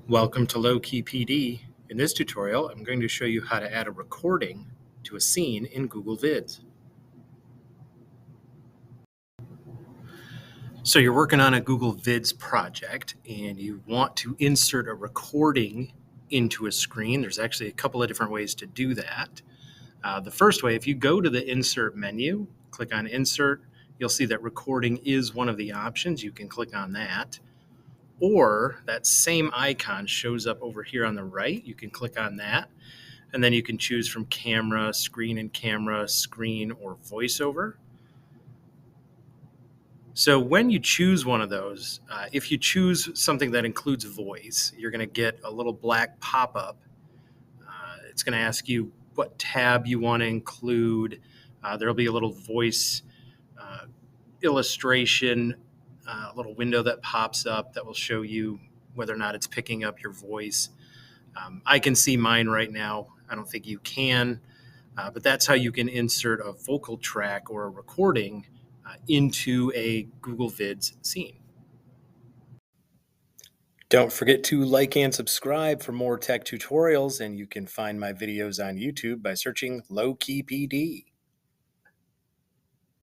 Welcome to Low Key PD. In this tutorial, I'm going to show you how to add a recording to a scene in Google Vids. So you're working on a Google Vids project and you want to insert a recording into a screen. There's actually a couple of different ways to do that. The first way, if you go to the Insert menu, click on Insert, you'll see that recording is one of the options. You can click on that. Or that same icon shows up over here on the right. You can click on that. And then you can choose from camera, screen and camera, screen, or voiceover. So when you choose one of those, if you choose something that includes voice, you're going to get a little black pop-up. It's going to ask you what tab you want to include. There'll be a little voice illustration, a little window that pops up that will show you whether or not it's picking up your voice. I can see mine right now. I don't think you can. But that's how you can insert a vocal track or a recording into a Google Vids scene. Don't forget to like and subscribe for more tech tutorials, and you can find my videos on YouTube by searching Low Key PD.